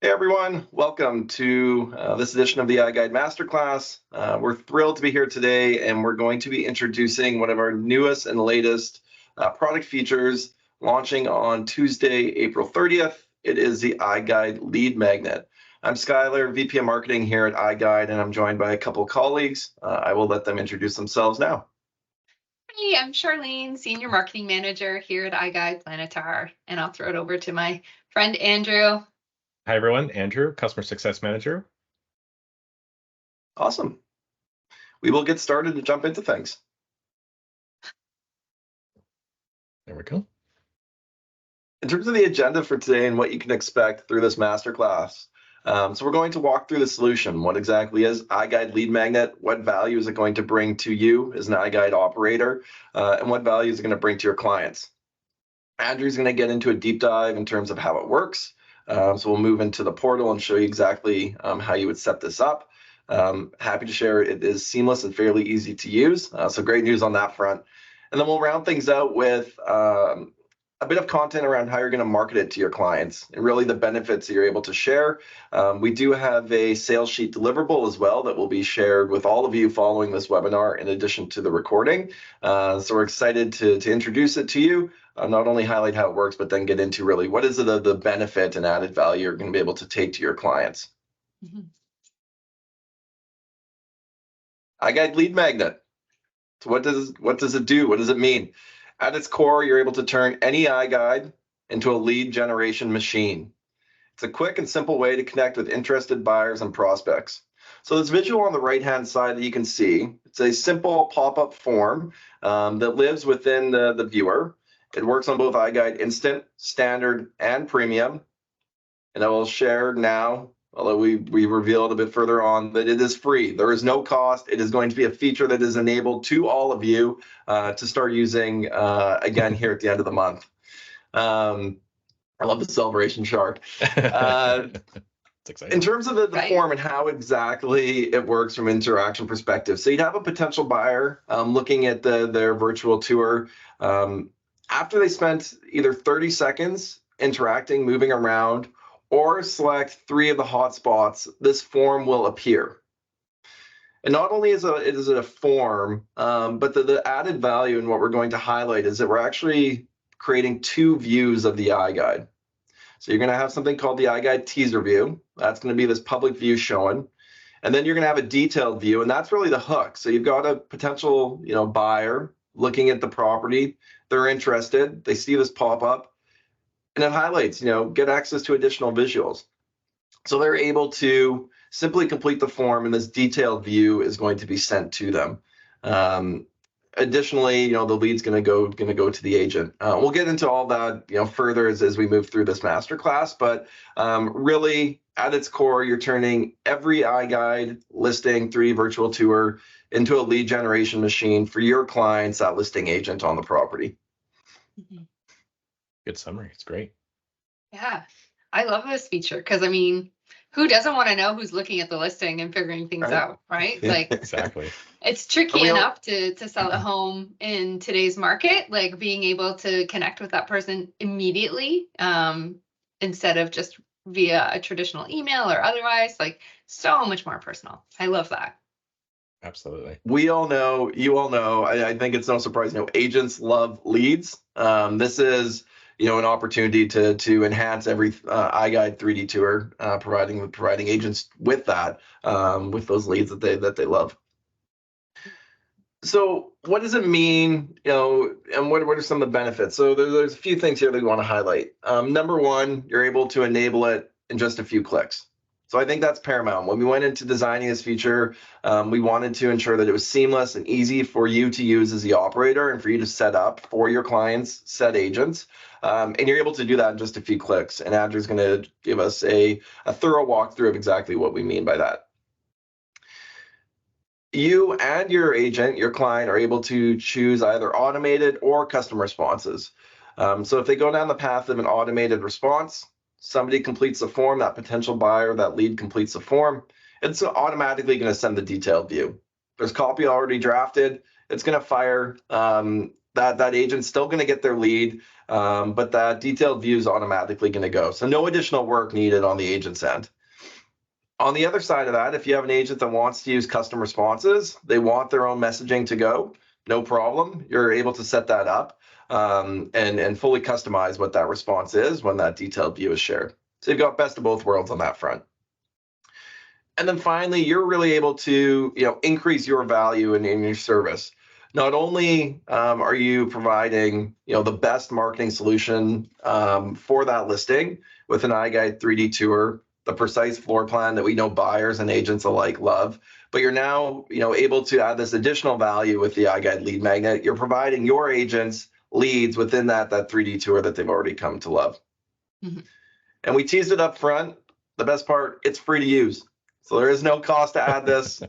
Hey everyone, welcome to this edition of the iGUIDE Masterclass. We're thrilled to be here today, and we're going to be introducing one of our newest and latest product features launching on Tuesday, April 30th. It is the iGUIDE Lead Magnet. I'm Skylar, VP of Marketing here at iGUIDE, and I'm joined by a couple of colleagues. I will let them introduce themselves now. Hey, I'm Charlene, Senior Marketing Manager here at iGUIDE Planetar, and I'll throw it over to my friend Andrew. Hi everyone, Andrew, Customer Success Manager. Awesome. We will get started and jump into things. There we go. In terms of the agenda for today and what you can expect through this masterclass, so we're going to walk through the solution. What exactly is iGUIDE Lead Magnet? What value is it going to bring to you as an iGUIDE operator? And what value is it going to bring to your clients? Andrew's going to get into a deep dive in terms of how it works. So we'll move into the portal and show you exactly how you would set this up. Happy to share it is seamless and fairly easy to use. So great news on that front. And then we'll round things out with a bit of content around how you're going to market it to your clients and really the benefits that you're able to share. We do have a sales sheet deliverable as well that will be shared with all of you following this webinar in addition to the recording. So we're excited to introduce it to you, not only highlight how it works, but then get into really what is the benefit and added value you're going to be able to take to your clients. Mm-hmm. iGUIDE Lead Magnet. So what does it do? What does it mean? At its core, you're able to turn any iGUIDE into a lead generation machine. It's a quick and simple way to connect with interested buyers and prospects. So this visual on the right-hand side that you can see, it's a simple pop-up form that lives within the viewer. It works on both iGUIDE Instant, Standard, and Premium. And I will share now, although we revealed a bit further on, that it is free. There is no cost. It is going to be a feature that is enabled to all of you to start using again here at the end of the month. I love the celebration shark. It's exciting. In terms of the form and how exactly it works from an interaction perspective, so you'd have a potential buyer looking at their virtual tour. After they spent either 30 seconds interacting, moving around, or select 3 of the hotspots, this form will appear. And not only is it a form, but the added value and what we're going to highlight is that we're actually creating 2 views of the iGUIDE. So you're going to have something called the iGUIDE teaser view. That's going to be this public view showing. And then you're going to have a detailed view, and that's really the hook. So you've got a potential buyer looking at the property. They're interested. They see this pop up. And it highlights, get access to additional visuals. So they're able to simply complete the form, and this detailed view is going to be sent to them. Additionally, the lead's going to go to the agent. We'll get into all that, further as we move through this masterclass. But really, at its core, you're turning every iGUIDE listing 3D virtual tour into a lead generation machine for your clients, that listing agent on the property. Mm-hmm. Good summary. It's great. Yeah, I love this feature because, I mean, who doesn't want to know who's looking at the listing and figuring things out, right? Like, exactly. It's tricky enough to sell a home in today's market, like being able to connect with that person immediately instead of just via a traditional email or otherwise, like so much more personal. I love that. Absolutely. We all know, you all know, I think it's no surprise, agents love leads. This is, an opportunity to enhance every iGUIDE 3D tour, providing agents with that, with those leads that they love. So what does it mean, and what are some of the benefits? So there's a few things here that we want to highlight. Number one, you're able to enable it in just a few clicks. So I think that's paramount. When we went into designing this feature, we wanted to ensure that it was seamless and easy for you to use as the operator and for you to set up for your clients, set agents. And you're able to do that in just a few clicks. And Andrew's going to give us a thorough walkthrough of exactly what we mean by that. You and your agent, your client, are able to choose either automated or custom responses. So if they go down the path of an automated response, somebody completes the form, that potential buyer, that lead completes the form, it's automatically going to send the detailed view. There's copy already drafted. It's going to fire. That agent's still going to get their lead. but that detailed view is automatically going to go. So no additional work needed on the agent's end. On the other side of that, if you have an agent that wants to use custom responses, they want their own messaging to go, no problem. You're able to set that up and fully customize what that response is when that detailed view is shared. So you've got best of both worlds on that front. And then finally, you're really able to increase your value in your service. Not only are you providing the best marketing solution for that listing with an iGUIDE 3D tour, the precise floor plan that we know buyers and agents alike love, but you're now able to add this additional value with the iGUIDE lead magnet. You're providing your agents leads within that 3D tour that they've already come to love. Mm-hmm. And we teased it up front. The best part, it's free to use. So there is no cost to add this.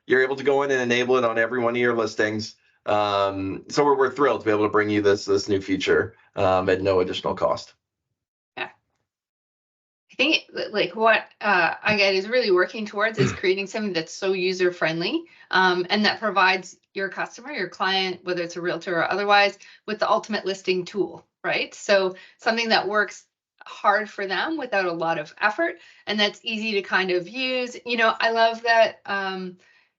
You're able to go in and enable it on every one of your listings. So we're thrilled to be able to bring you this new feature at no additional cost. Yeah. I think like what iGUIDE is really working towards is creating something that's so user friendly and that provides your customer, your client, whether it's a realtor or otherwise, with the ultimate listing tool, right? So something that works hard for them without a lot of effort, and that's easy to kind of use. I love that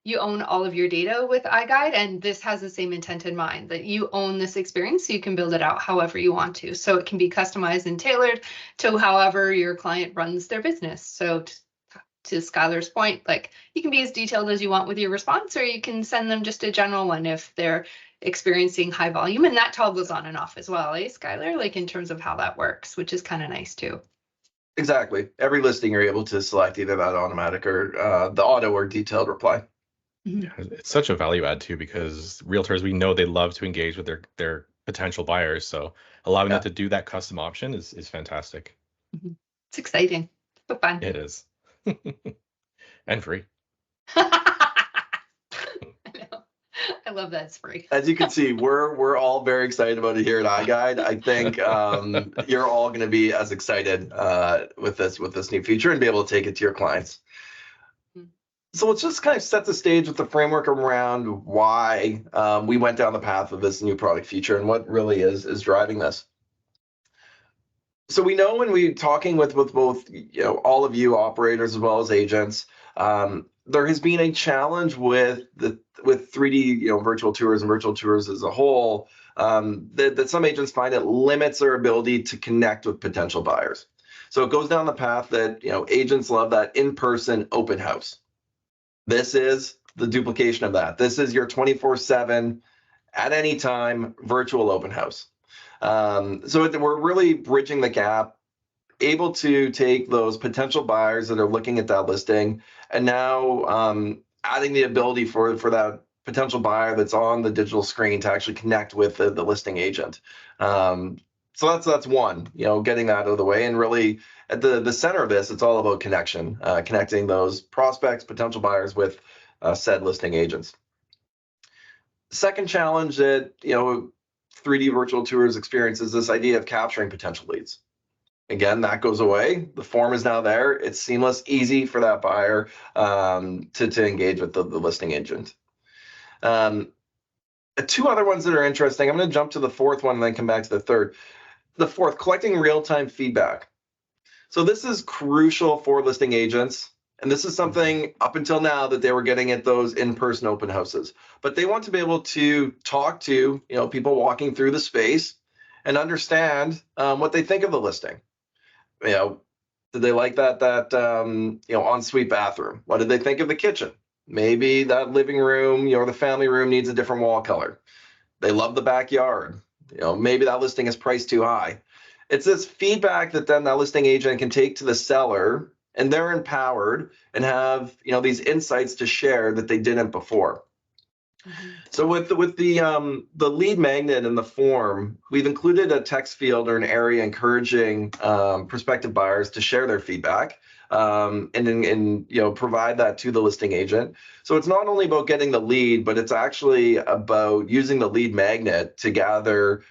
you own all of your data with iGUIDE, and this has the same intent in mind, that you own this experience so you can build it out however you want to. So it can be customized and tailored to however your client runs their business. So to Skylar's point, like you can be as detailed as you want with your response, or you can send them just a general one if they're experiencing high volume, and that toggles on and off as well, Skylar, like in terms of how that works, which is kind of nice too. Exactly. Every listing you're able to select either that automatic or the auto or detailed reply. Yeah, it's such a value add too, because realtors, we know they love to engage with their potential buyers. So allowing them to do that custom option is fantastic. It's exciting. So fun. It is. And free. I love that it's free. As you can see, we're all very excited about it here at iGUIDE. I think you're all going to be as excited with this new feature and be able to take it to your clients. So let's just kind of set the stage with the framework around why we went down the path of this new product feature and what really is driving this. So we know when we're talking with both all of you operators as well as agents, there has been a challenge with 3D virtual tours and virtual tours as a whole, that some agents find it limits their ability to connect with potential buyers. So it goes down the path that agents love that in-person open house. This is the duplication of that. This is your 24/7 at any time virtual open house. So we're really bridging the gap, able to take those potential buyers that are looking at that listing and now adding the ability for that potential buyer that's on the digital screen to actually connect with the listing agent. So that's one, getting that out of the way, and really at the center of this, it's all about connection, connecting those prospects, potential buyers with said listing agents. Second challenge that 3D virtual tours experience is this idea of capturing potential leads. Again, that goes away. The form is now there. It's seamless, easy for that buyer to engage with the listing agent. Two other ones that are interesting. I'm going to jump to the fourth one and then come back to the third. The fourth, collecting real-time feedback. So this is crucial for listing agents. And this is something up until now that they were getting at those in-person open houses. But they want to be able to talk to people walking through the space and understand what they think of the listing. Did they like that ensuite bathroom? What did they think of the kitchen? Maybe that living room, the family room needs a different wall color. They love the backyard. Maybe that listing is priced too high. It's this feedback that then that listing agent can take to the seller, and they're empowered and have these insights to share that they didn't before. So with the lead magnet in the form, we've included a text field or an area encouraging prospective buyers to share their feedback and provide that to the listing agent. So it's not only about getting the lead, but it's actually about using the lead magnet to gather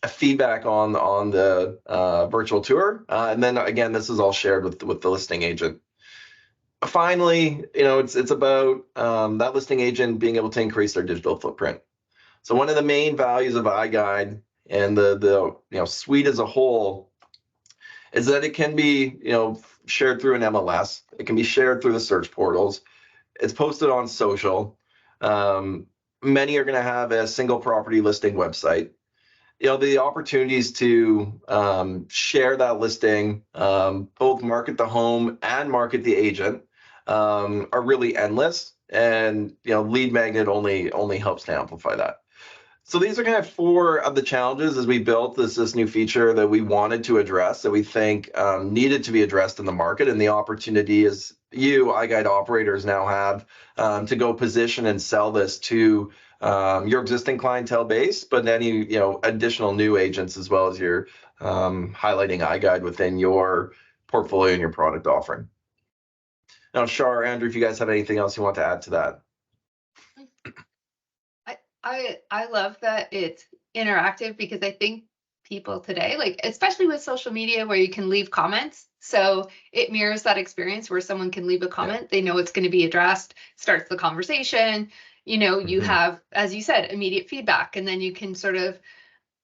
a feedback on the virtual tour, and then again, this is all shared with the listing agent. Finally, it's about that listing agent being able to increase their digital footprint. So one of the main values of iGUIDE and the suite as a whole is that it can be shared through an MLS. It can be shared through the search portals. It's posted on social. Many are going to have a single property listing website. The opportunities to share that listing, both market the home and market the agent, are really endless. And Lead Magnet only helps to amplify that. So these are kind of 4 of the challenges as we built this new feature that we wanted to address, that we think needed to be addressed in the market, and the opportunity is iGUIDE operators now have to go position and sell this to your existing clientele base, but any additional new agents, as well as your highlighting iGUIDE within your portfolio and your product offering. Now, Shar, Andrew, if you guys have anything else you want to add to that. I love that it's interactive, because I think people today, like especially with social media where you can leave comments, so it mirrors that experience where someone can leave a comment, they know it's going to be addressed, starts the conversation, you have, as you said, immediate feedback, and then you can sort of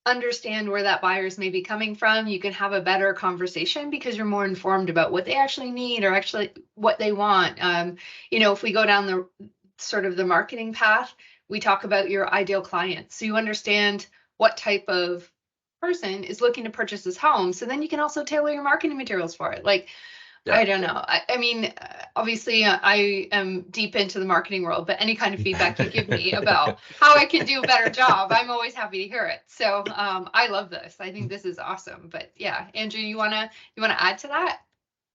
understand where that buyer's may be coming from. You can have a better conversation because you're more informed about what they actually need or actually what they want. If we go down the sort of the marketing path, we talk about your ideal client. So you understand what type of person is looking to purchase this home. So then you can also tailor your marketing materials for it. I don't know. I mean, obviously I am deep into the marketing world, but any kind of feedback you give me about how I can do a better job, I'm always happy to hear it. So I love this. I think this is awesome. But yeah, Andrew, you wanna add to that?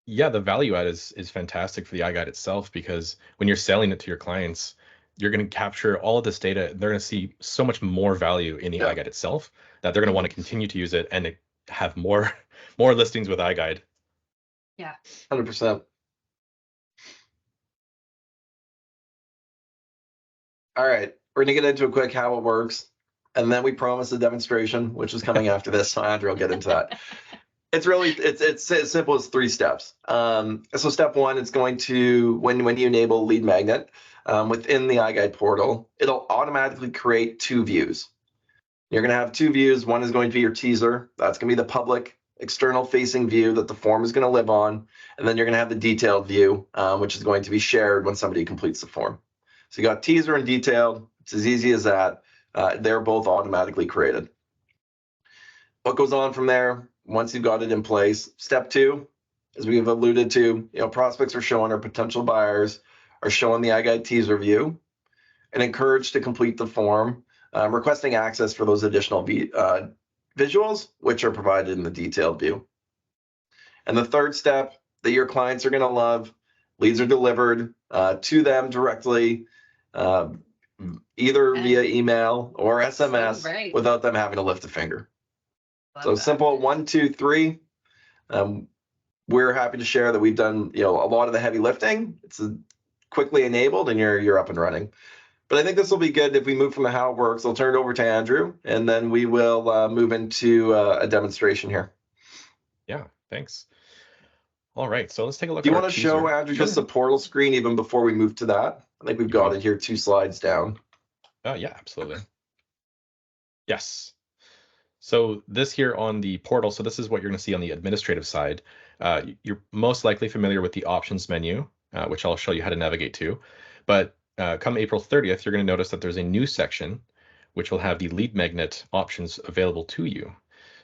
Yeah, the value add is fantastic for the iGUIDE itself, because when you're selling it to your clients, you're going to capture all of this data. They're going to see so much more value in the iGUIDE itself that they're going to want to continue to use it and have more listings with iGUIDE. Yeah. 100%. All right, we're gonna get into a quick how it works, and then we promise a demonstration, which is coming after this. So Andrew will get into that. It's as simple as 3 steps. So step 1, it's going to when you enable Lead Magnet within the iGUIDE portal, it'll automatically create 2 views. You're going to have 2 views. One is going to be your teaser. That's going to be the public external facing view that the form is going to live on. And then you're going to have the detailed view, which is going to be shared when somebody completes the form. So you got teaser and detailed. It's as easy as that. They're both automatically created. What goes on from there, once you've got it in place? Step 2, as we've alluded to, prospects are showing, or potential buyers are showing the iGUIDE teaser view and encouraged to complete the form, requesting access for those additional visuals, which are provided in the detailed view. And the 3rd step that your clients are going to love, leads are delivered to them directly, either via email or SMS, without them having to lift a finger. So simple, 1, 2, 3. We're happy to share that we've done a lot of the heavy lifting. It's quickly enabled, and you're up and running. But I think this will be good. If we move from the how it works, I'll turn it over to Andrew, and then we will move into a demonstration here. Yeah, thanks. All right, so let's take a look. Do you want to show, Andrew, just the portal screen even before we move to that? I think we've got it here 2 slides down. Oh, yeah, absolutely. Yes. So this here on the portal, so this is what you're going to see on the administrative side. You're most likely familiar with the options menu, which I'll show you how to navigate to. But come April 30th, you're going to notice that there's a new section which will have the Lead Magnet options available to you.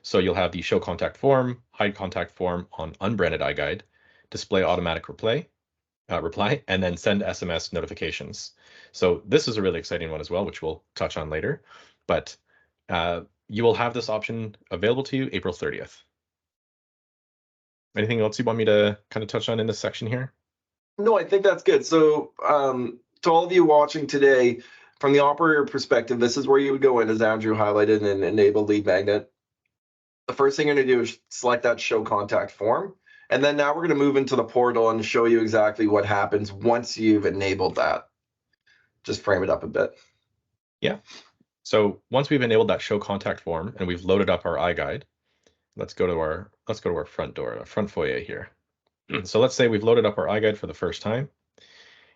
So you'll have the show contact form, hide contact form on unbranded iGUIDE, display automatic reply, and then send SMS notifications. So this is a really exciting one as well, which we'll touch on later. But you will have this option available to you April 30th. Anything else you want me to kind of touch on in this section here? No, I think that's good. So to all of you watching today, from the operator perspective, this is where you would go in, as Andrew highlighted, and enable Lead Magnet. The first thing you're going to do is select that show contact form. And then now we're going to move into the portal and show you exactly what happens once you've enabled that. Just frame it up a bit. Yeah. So once we've enabled that show contact form and we've loaded up our iGUIDE, let's go to our front door, our front foyer here. So let's say we've loaded up our iGUIDE for the first time.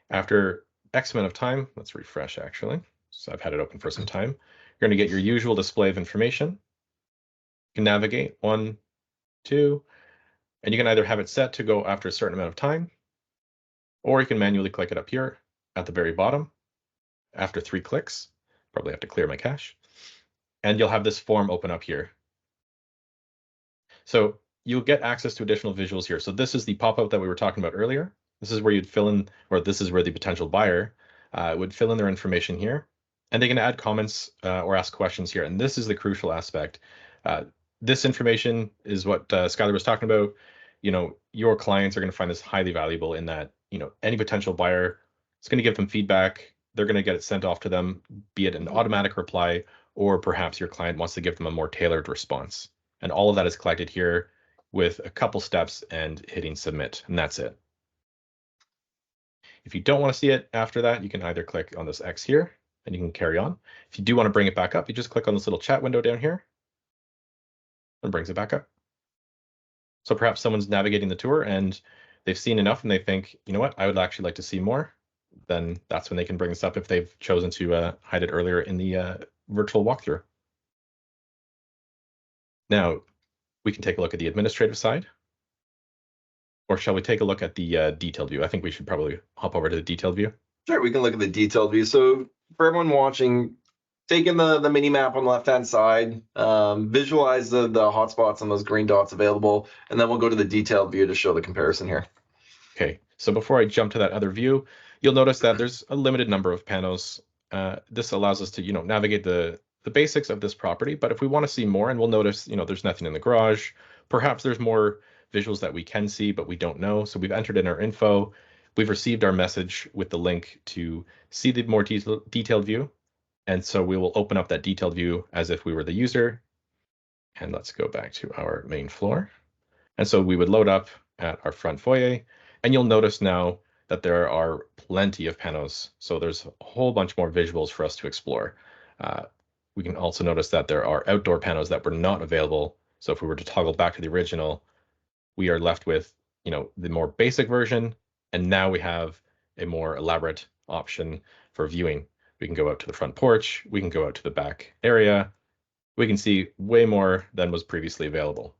After X amount of time, let's refresh actually. So I've had it open for some time. You're going to get your usual display of information. can navigate 1, 2, and you can either have it set to go after a certain amount of time, or you can manually click it up here at the very bottom after 3 clicks. Probably have to clear my cache. And you'll have this form open up here. So you'll get access to additional visuals here. So this is the pop-up that we were talking about earlier. This is where you'd fill in, or this is where the potential buyer would fill in their information here. And they can add comments or ask questions here. And this is the crucial aspect. This information is what Skylar was talking about. You know, your clients are going to find this highly valuable in that, you know, any potential buyer is going to give them feedback. They're going to get it sent off to them, be it an automatic reply, or perhaps your client wants to give them a more tailored response. And all of that is collected here with a couple steps and hitting submit, and that's it. If you don't want to see it after that, you can either click on this X here and you can carry on. If you do want to bring it back up, you just click on this little chat window down here and brings it back up. So perhaps someone's navigating the tour and they've seen enough and they think, you know what, I would actually like to see more. Then that's when they can bring this up if they've chosen to hide it earlier in the virtual walkthrough. Now, we can take a look at the administrative side. Or shall we take a look at the detailed view? I think we should probably hop over to the detailed view. Sure, we can look at the detailed view. So for everyone watching, taking the mini map on the left-hand side, visualize the hotspots and those green dots available, and then we'll go to the detailed view to show the comparison here. Okay, so before I jump to that other view, you'll notice that there's a limited number of panels. This allows us to, you know, navigate the basics of this property, but if we want to see more, and we'll notice, you know, there's nothing in the garage, perhaps there's more visuals that we can see, but we don't know. So we've entered in our info. We've received our message with the link to see the more detailed view. And so we will open up that detailed view as if we were the user. And let's go back to our main floor. And so we would load up at our front foyer. And you'll notice now that there are plenty of panels. So there's a whole bunch more visuals for us to explore. We can also notice that there are outdoor panels that were not available. So if we were to toggle back to the original, we are left with, you know, the more basic version, and now we have a more elaborate option for viewing. We can go out to the front porch, we can go out to the back area, we can see way more than was previously available.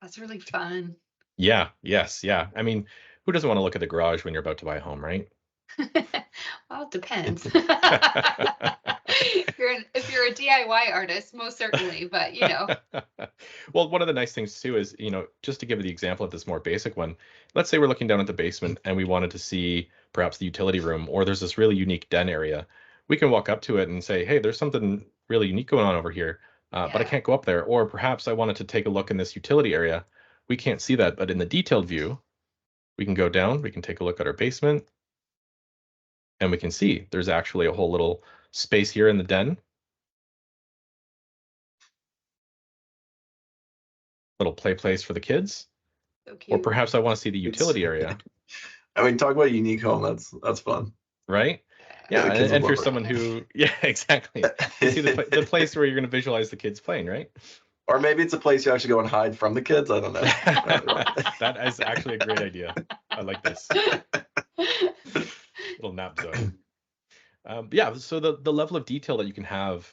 That's really fun. Yeah, yes, yeah. I mean, who doesn't want to look at the garage when you're about to buy a home, right? Well, it depends. If you're a DIY artist, most certainly, but you know. Well, one of the nice things too is, you know, just to give you the example of this more basic one, let's say we're looking down at the basement and we wanted to see perhaps the utility room, or there's this really unique den area. We can walk up to it and say, hey, there's something really unique going on over here, but I can't go up there. Or perhaps I wanted to take a look in this utility area. We can't see that, but in the detailed view, we can go down, we can take a look at our basement, and we can see there's actually a whole little space here in the den. Little play place for the kids. So cute. Or perhaps I want to see the utility area. I mean, talk about a unique home. That's fun. Right? Yeah, the kids and will for love it. someone who, yeah, exactly. You see the place where you're going to visualize the kids playing, right? Or maybe it's a place you actually go and hide from the kids. I don't know. That is actually a great idea. I like this. Little nap zone. Yeah, so the level of detail that you can have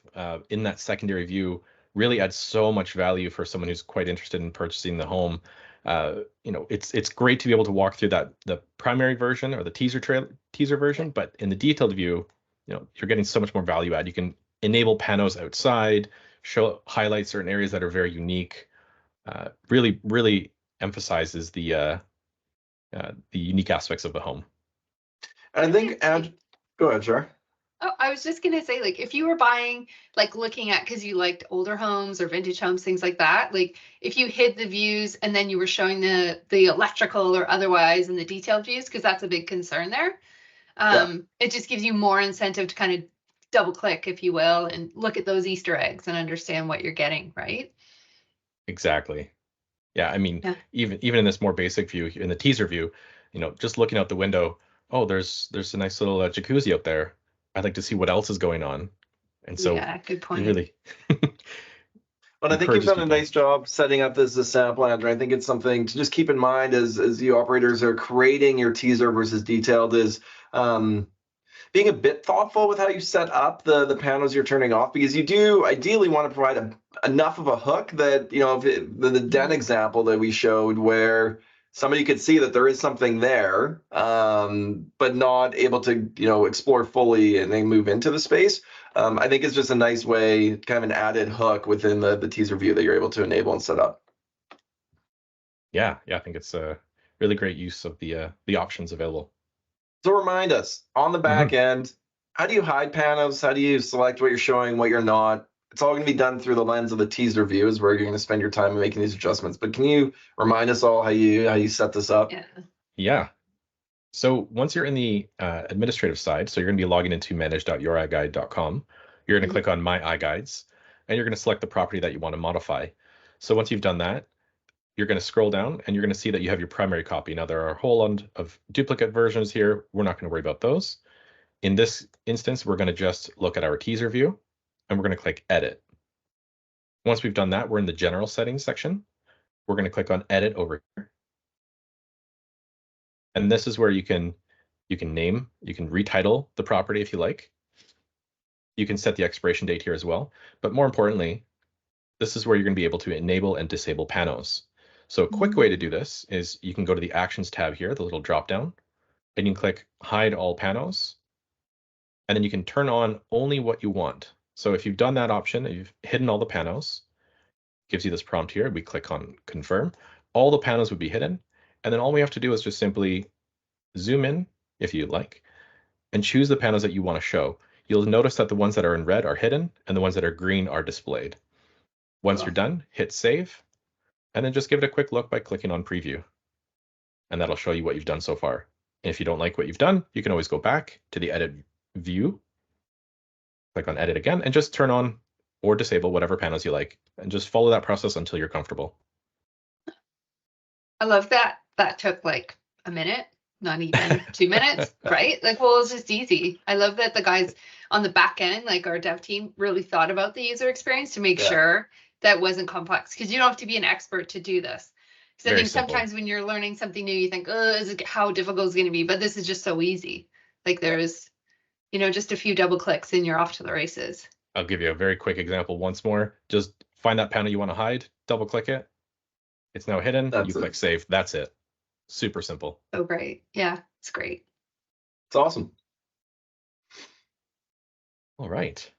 in that secondary view really adds so much value for someone who's quite interested in purchasing the home. You know, it's great to be able to walk through the primary version or the teaser version, but in the detailed view, you know, you're getting so much more value add. You can enable panos outside, highlight certain areas that are very unique. Really emphasizes the unique aspects of the home. And I think, go ahead, Char. Oh, I was just gonna say, like, if you were buying, like, looking at, because you liked older homes or vintage homes, things like that, like, if you hid the views and then you were showing the electrical or otherwise in the detailed views, because that's a big concern there, it just gives you more incentive to kind of double click, if you will, and look at those Easter eggs and understand what you're getting, right? Exactly. Yeah, I mean, even in this more basic view, in the teaser view, you know, just looking out the window, oh, there's a nice little jacuzzi up there. I'd like to see what else is going on. And so, yeah, good point. Really. But I think you've done a nice job setting up this sample, Andrew. I think it's something to just keep in mind as you operators are creating your teaser versus detailed is being a bit thoughtful with how you set up the panels you're turning off, because you do ideally want to provide enough of a hook that, if the den example that we showed where somebody could see that there is something there, but not able to, explore fully and then move into the space. I think it's just a nice way, kind of an added hook within the teaser view that you're able to enable and set up. Yeah, I think it's a really great use of the options available. So remind us, on the back end, how do you hide panels? How do you select what you're showing, what you're not? It's all going to be done through the lens of the teaser view, is where you're going to spend your time in making these adjustments. But can you remind us all how you set this up? Yeah. So once you're in the administrative side, so you're going to be logging into manage.youriguide.com. You're going to click on My iGuides, and you're going to select the property that you want to modify. So once you've done that, you're going to scroll down, and you're going to see that you have your primary copy. Now, there are a whole lot of duplicate versions here. We're not going to worry about those. In this instance, we're going to just look at our teaser view, and we're going to click Edit. Once we've done that, we're in the General Settings section. We're going to click on Edit over here. And this is where you can name, you can retitle the property if you like. You can set the expiration date here as well. But more importantly, this is where you're going to be able to enable and disable panos. So a quick way to do this is you can go to the Actions tab here, the little drop down, and you can click Hide All Panos. And then you can turn on only what you want. So if you've done that option, you've hidden all the panos, gives you this prompt here. We click on Confirm. All the panos would be hidden. And then all we have to do is just simply zoom in, if you like, and choose the panos that you want to show. You'll notice that the ones that are in red are hidden and the ones that are green are displayed. Once you're done, hit Save, and then just give it a quick look by clicking on Preview. And that'll show you what you've done so far. And if you don't like what you've done, you can always go back to the Edit view, click on Edit again, and just turn on or disable whatever panos you like, and just follow that process until you're comfortable. I love that. That took like a minute, not even 2 minutes, right? Like, well, it's just easy. I love that the guys on the back end, like our dev team, really thought about the user experience to make sure that wasn't complex, because you don't have to be an expert to do this. Because I think sometimes when you're learning something new, you think, oh, how difficult is it going to be? But this is just so easy. Like there's, just a few double clicks and you're off to the races. I'll give you a very quick example once more. Just find that panel you want to hide, double click it. It's now hidden. You click Save. That's it. Super simple. Oh, great. Yeah, it's great. It's awesome. All right.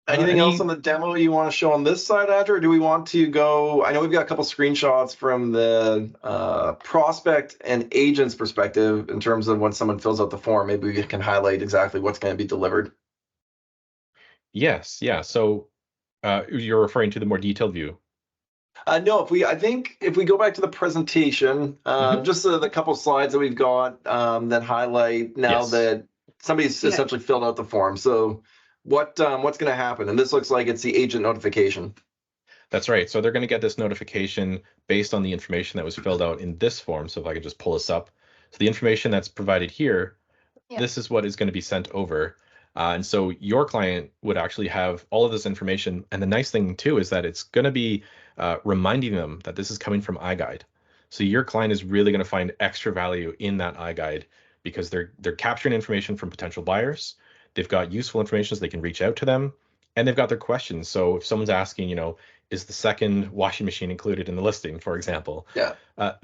Anything else on the demo you want to show on this side, Andrew? Or do we want to go? I know we've got a couple screenshots from the prospect and agent's perspective in terms of when someone fills out the form. Maybe we can highlight exactly what's going to be delivered. Yes. Yeah. So you're referring to the more detailed view. No, I think if we go back to the presentation, just the couple slides that we've got that highlight now that somebody's essentially filled out the form. So what's going to happen? And this looks like it's the agent notification. That's right. So they're going to get this notification based on the information that was filled out in this form. So if I could just pull this up. So the information that's provided here, this is what is going to be sent over. And so your client would actually have all of this information. And the nice thing too is that it's going to be reminding them that this is coming from iGUIDE. So your client is really going to find extra value in that iGUIDE because they're capturing information from potential buyers. They've got useful information so they can reach out to them, and they've got their questions. So if someone's asking, is the second washing machine included in the listing, for example,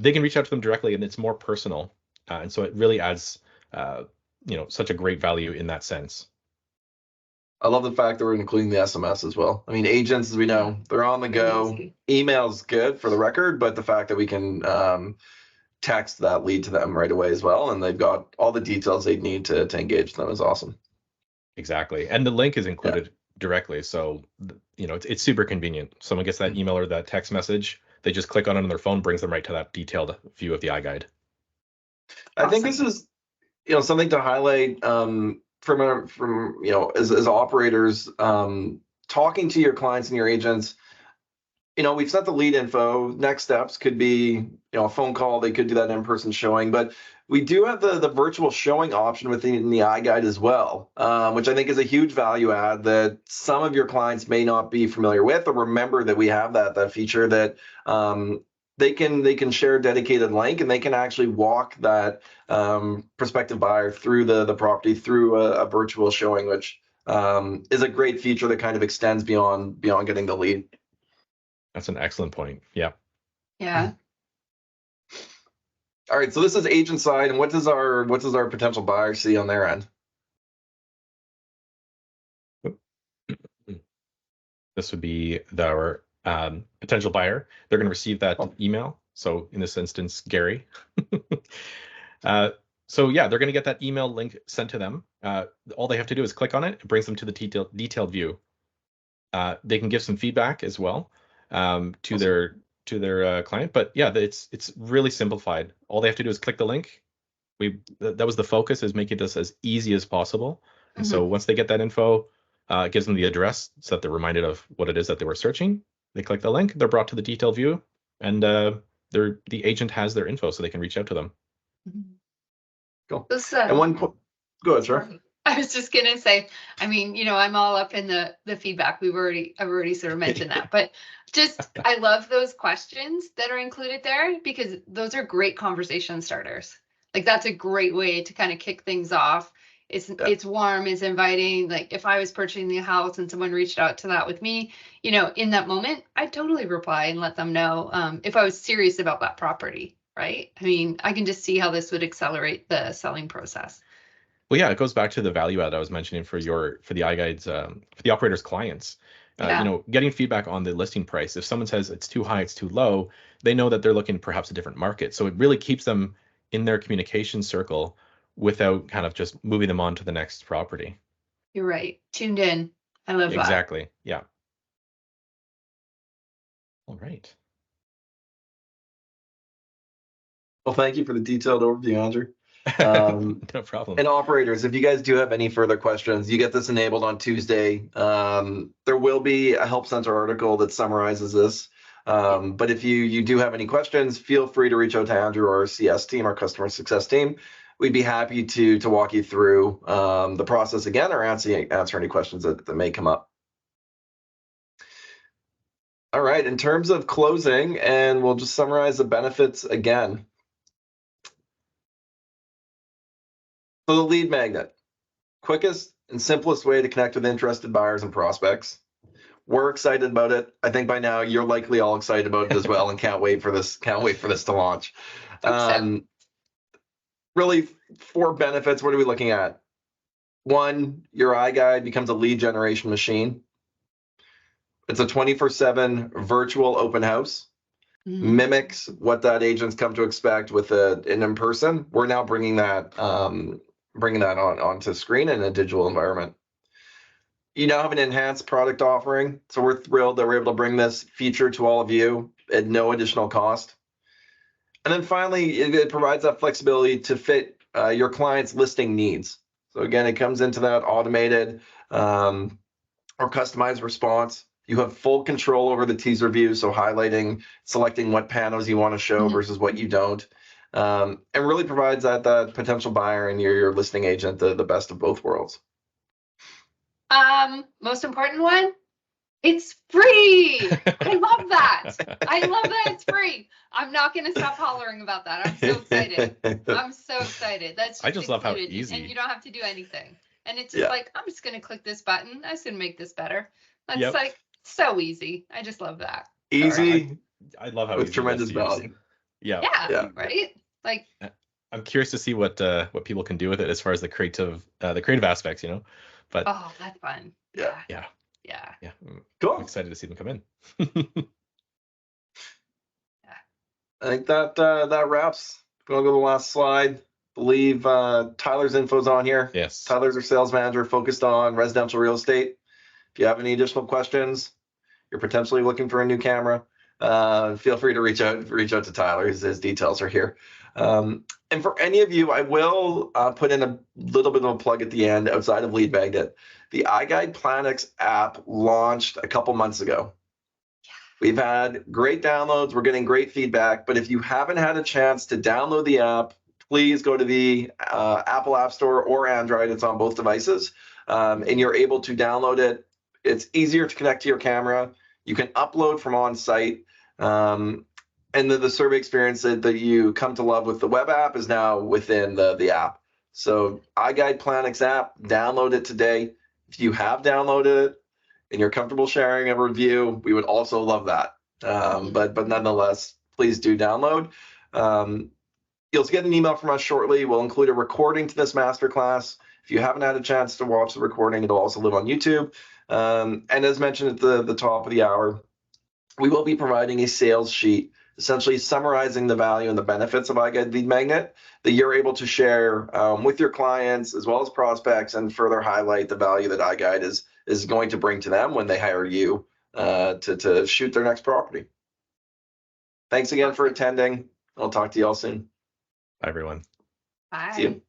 they can reach out to them directly, and it's more personal. And so it really adds, such a great value in that sense. I love the fact that we're including the SMS as well. I mean, agents, as we know, they're on the go. Email's good for the record, but the fact that we can text that lead to them right away as well, and they've got all the details they need to engage them is awesome. Exactly. And the link is included directly. So, it's super convenient. Someone gets that email or that text message, they just click on it on their phone, brings them right to that detailed view of the iGUIDE. I think this is, something to highlight from as operators, talking to your clients and your agents. We've set the lead info. Next steps could be, a phone call. They could do that in-person showing, but we do have the virtual showing option within the iGUIDE as well, which I think is a huge value add that some of your clients may not be familiar with or remember that we have that feature that they can share a dedicated link, and they can actually walk that prospective buyer through the property through a virtual showing, which is a great feature that kind of extends beyond getting the lead. That's an excellent point. Yeah. Yeah. All right, so this is agent side, and what does our potential buyer see on their end? This would be our potential buyer. They're going to receive that email. So in this instance, Gary. So yeah, they're going to get that email link sent to them. All they have to do is click on it. It brings them to the detailed view. They can give some feedback as well to their client. But yeah, it's really simplified. All they have to do is click the link. That was the focus, is making this as easy as possible. And so once they get that info, it gives them the address so that they're reminded of what it is that they were searching. They click the link, they're brought to the detailed view, and the agent has their info so they can reach out to them. Cool. So, and one point, go ahead, sir. I was just gonna say, I mean, I'm all up in the feedback. I've already sort of mentioned that, but just I love those questions that are included there, because those are great conversation starters. Like, that's a great way to kind of kick things off. It's warm, it's inviting. Like, if I was purchasing the house and someone reached out to that with me, in that moment, I'd totally reply and let them know if I was serious about that property, right? I mean, I can just see how this would accelerate the selling process. Well, yeah, it goes back to the value add I was mentioning for the iGUIDEs, for the operator's clients. Getting feedback on the listing price. If someone says it's too high, it's too low, they know that they're looking perhaps a different market. So it really keeps them in their communication circle without kind of just moving them on to the next property. You're right. Tuned in. I love that. Exactly. Yeah. All right. Well, thank you for the detailed overview, Andrew. No problem. And operators, if you guys do have any further questions, you get this enabled on Tuesday. There will be a Help Center article that summarizes this. But if you do have any questions, feel free to reach out to Andrew or our CS team, our customer success team. We'd be happy to walk you through the process again, or answer any questions that may come up. All right, in terms of closing, and we'll just summarize the benefits again. So the lead magnet, quickest and simplest way to connect with interested buyers and prospects. We're excited about it. I think by now you're likely all excited about it as well, and can't wait for this to launch. Really, 4 benefits. What are we looking at? 1, your iGUIDE becomes a lead generation machine. It's a 24/7 virtual open house. Mimics what that agent's come to expect with an in-person. We're now bringing that onto screen in a digital environment. You now have an enhanced product offering, so we're thrilled that we're able to bring this feature to all of you at no additional cost. And then finally, it provides that flexibility to fit your client's listing needs. So again, it comes into that automated or customized response. You have full control over the teaser view, so highlighting, selecting what panels you want to show versus what you don't, and really provides that potential buyer and your listing agent the best of both worlds. Most important one, it's free. I love that. I love that it's free. I'm not going to stop hollering about that. I'm so excited. That's I just love how easy. And you don't have to do anything. And it's just like, I'm just going to click this button. I'm just going to make this better. That's like so easy. I just love that. Easy. I love how with easy tremendous value. Yeah. Right. Like, I'm curious to see what people can do with it as far as the creative aspects, But oh, that's fun. Yeah. Cool. I'm excited to see them come in. I think that wraps. We'll go to the last slide. I believe Tyler's info's on here. Yes. Tyler's our sales manager focused on residential real estate. If you have any additional questions, you're potentially looking for a new camera, feel free to reach out to Tyler. His details are here. And for any of you, I will put in a little bit of a plug at the end outside of Lead Magnet. The iGUIDE Planix app launched a couple months ago. We've had great downloads. We're getting great feedback. But if you haven't had a chance to download the app, please go to the Apple App Store or Android. It's on both devices. And you're able to download it. It's easier to connect to your camera. You can upload from on site. and the survey experience that you come to love with the web app is now within the app. So iGUIDE Planix app, download it today. If you have downloaded it and you're comfortable sharing a review, we would also love that. But nonetheless, please do download. You'll get an email from us shortly. We'll include a recording to this masterclass. If you haven't had a chance to watch the recording, it'll also live on YouTube. And as mentioned at the top of the hour, we will be providing a sales sheet, essentially summarizing the value and the benefits of iGUIDE Lead Magnet that you're able to share with your clients as well as prospects, and further highlight the value that iGUIDE is going to bring to them when they hire you to shoot their next property. Thanks again for attending. I'll talk to you all soon. Bye, everyone. Bye. See you.